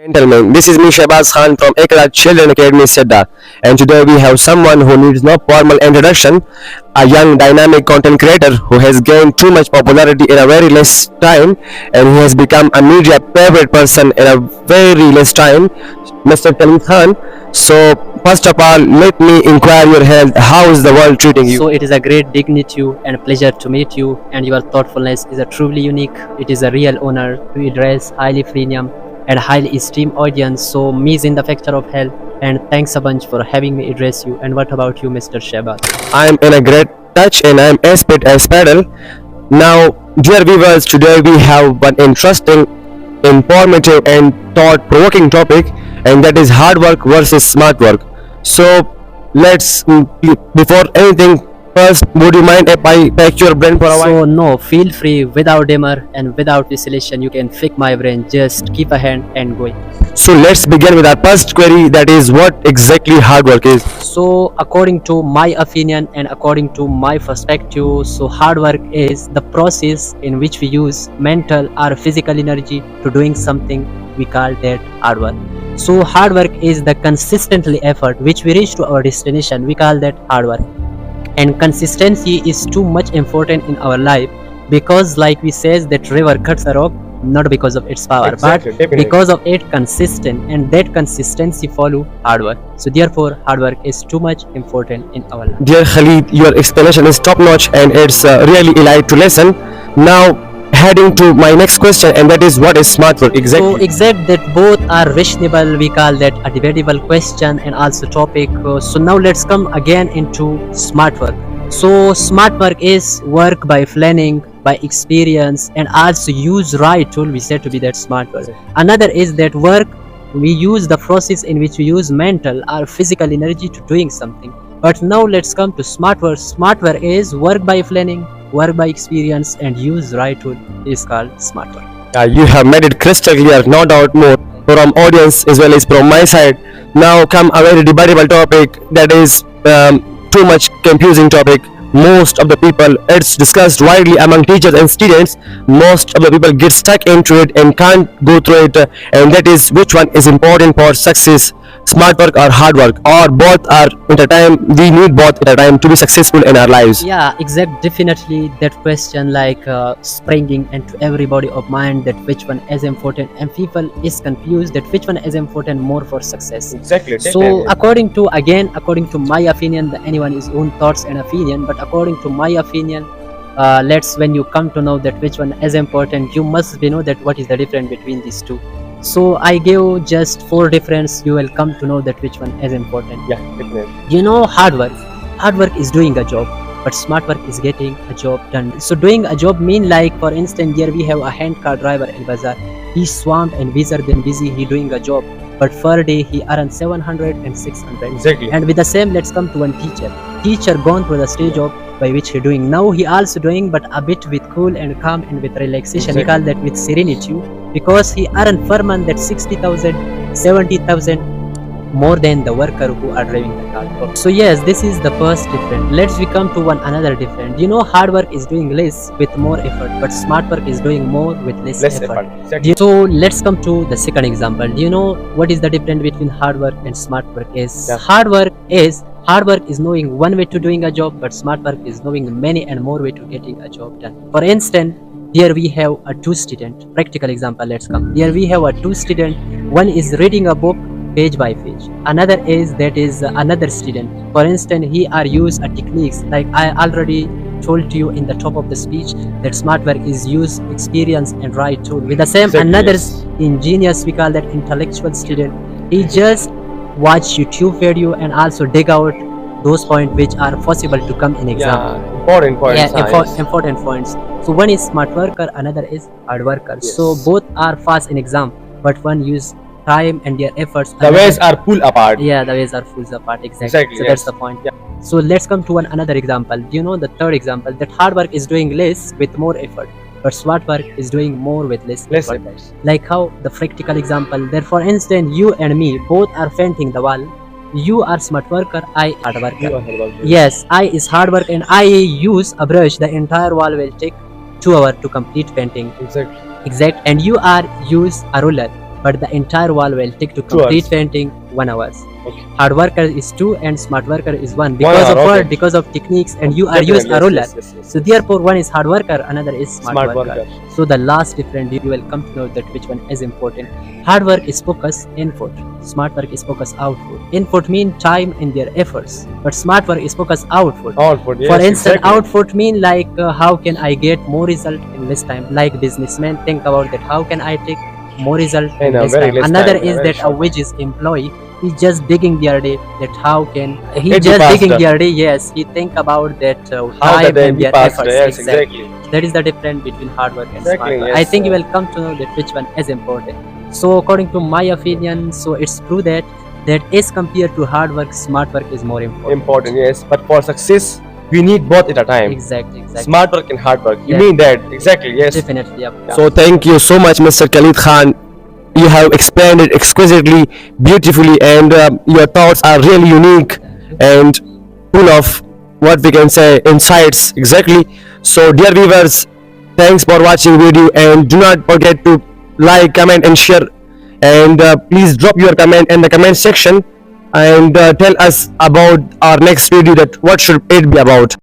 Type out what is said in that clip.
Gentlemen, this is me Shehbaz Khan from Ekra Children Academy Sedda, and today we have someone who needs no formal introduction, a young dynamic content creator who has gained too much popularity in a very less time, and he has become a media favorite person in a very less time, Mr. Khalid Khan. So first of all, let me inquire your health. How is the world treating you? So it is a great dignity and pleasure to meet you, and your thoughtfulness is a truly unique. It is a real honor to address highly premium and highly esteemed audience. So me is in the factor of health, and thanks a bunch for having me address you. And what about you, Mr. Shehbaz? I am in a great touch and I am as fit as paddle. Now, dear viewers, today we have one interesting, informative and thought-provoking topic, and that is hard work versus smart work. So let's before anything, first, would you mind if I pack your brain for a while? So no, feel free, without dimmer and without vacillation. You can pick my brain. Just keep a hand and going. So let's begin with our first query, that is what exactly hard work is. So according to my opinion and according to my perspective, so hard work is the process in which we use mental or physical energy to doing something. We call that hard work. So hard work is the consistently effort which we reach to our destination. We call that hard work. And consistency is too much important in our life, because like we says that river cuts a rock not because of its power, Exactly, but definitely. because of it consistent, and that consistency follow hard work. So therefore hard work is too much important in our life. Dear Khalid, your explanation is top notch and it's really elite to listen. Now, heading to my next question, and that is what is smart work exactly? So exact that both are reasonable. We call that a debatable question and also topic. So now let's come again into smart work. So smart work is work by planning, by experience, and also use right tool. We said to be that smart work. Another is that work we use the process in which we use mental or physical energy to doing something. But now let's come to smart work. Smart work is work by planning, work by experience, and use right tool is called smart work. You have made it crystal clear, no doubt more, from audience as well as from my side. Now come a very debatable topic, that is too much confusing topic. Most of the people, it's discussed widely among teachers and students. Most of the people get stuck into it and can't go through it, and that is which one is important for success, smart work or hard work, or both are at a time. We need both at a time to be successful in our lives. Yeah, exact. Definitely that question like springing into everybody of mind that which one is important, and people is confused that which one is important more for success. Exactly. So according to my opinion, the anyone is own thoughts and opinion, but according to my opinion, let's when you come to know that which one is important, you must be know that what is the difference between these two. So I give just 4 difference. You will come to know that which one is important. Yeah, definitely. You know, hard work is doing a job, but smart work is getting a job done. So doing a job mean like, for instance, here we have a hand car driver in bazaar. He's swamped and busier than busy. He doing a job, but per day he earns 700 and 600. Exactly. And with the same, let's come to one teacher gone through the stage of by which he doing. Now he also doing, but a bit with cool and calm and with relaxation. Exactly. We call that with serenity, because he earn per month that 60,000, 70,000 more than the worker who are driving the car. So yes, this is the first difference. Let's we come to one another different. You know, hard work is doing less with more effort, but smart work is doing more with less effort. Exactly. So let's come to the second example. Do you know what is the difference between hard work and smart work is? Yeah. Hard work is knowing one way to doing a job, but smart work is knowing many and more way to getting a job done. For instance, here we have a 2 student. Practical example, let's come. Here we have a 2 student. One is reading a book page by page. Another is another student. For instance, he are use a techniques like I already told to you in the top of the speech that smart work is use experience and right tool. With the same, Exactly, another yes. ingenious, we call that intellectual student. He just watch YouTube video and also dig out those points which are possible to come in exam. Yeah, important points. Yeah, important points. So one is smart worker, another is hard worker. Yes. So both are fast in exam, but one use time and their efforts. The ways are pulled apart. Yeah, the ways are fulls apart. Exactly. Exactly, So yes. that's the point. Yeah. So let's come to another example. Do you know the third example? That hard work is doing less with more effort, but smart work is doing more with less effort. efforts. Like how the practical example. There, for instance, you and me both are painting the wall. You are smart worker, I hard worker. Yes, I is hard work and I use a brush. The entire wall will take 2 hours to complete painting. Exactly. Exact. And you are use a ruler. but the entire wall will take to 2 complete hours. painting 1 hour. Okay. Hard worker is 2 and smart worker is 1 1 because hour, of what? okay. Because of techniques, and you are Definitely, used a ruler. yes. So therefore, one is hard worker, another is smart, Smart worker. worker. So the last difference, you will come to know that which one is important. Hard work is focus input. Smart work is focus output. Input mean time and their efforts, but smart work is focus output. Output, yes, For instance, exactly. output mean like how can I get more result in less time? Like businessmen think about that. How can I take more result in In a less very time? less Another time, in a is very that a short wages employee. He's just digging their day. That how can he It be just digging faster. their day? Yes, he think about that How the time day and be their passed, efforts. yes, exactly. That is the difference between hard work and Exactly, smart work. yes, I think you sir. will come to know that which one is important. So according to my opinion, so it's true that as compared to hard work, smart work is more important. Important, yes. But for success, we need both at a time. Exactly. Smart work and hard work. You Yeah. mean that? Exactly, yes. Definitely. Yep. So thank you so much, Mr. Khalid Khan. You have explained it exquisitely, beautifully, and your thoughts are really unique and full of what we can say insights. Exactly. So, dear viewers, thanks for watching video, and do not forget to like, comment, and share. And please drop your comment in the comment section and tell us about our next video, that what should it be about.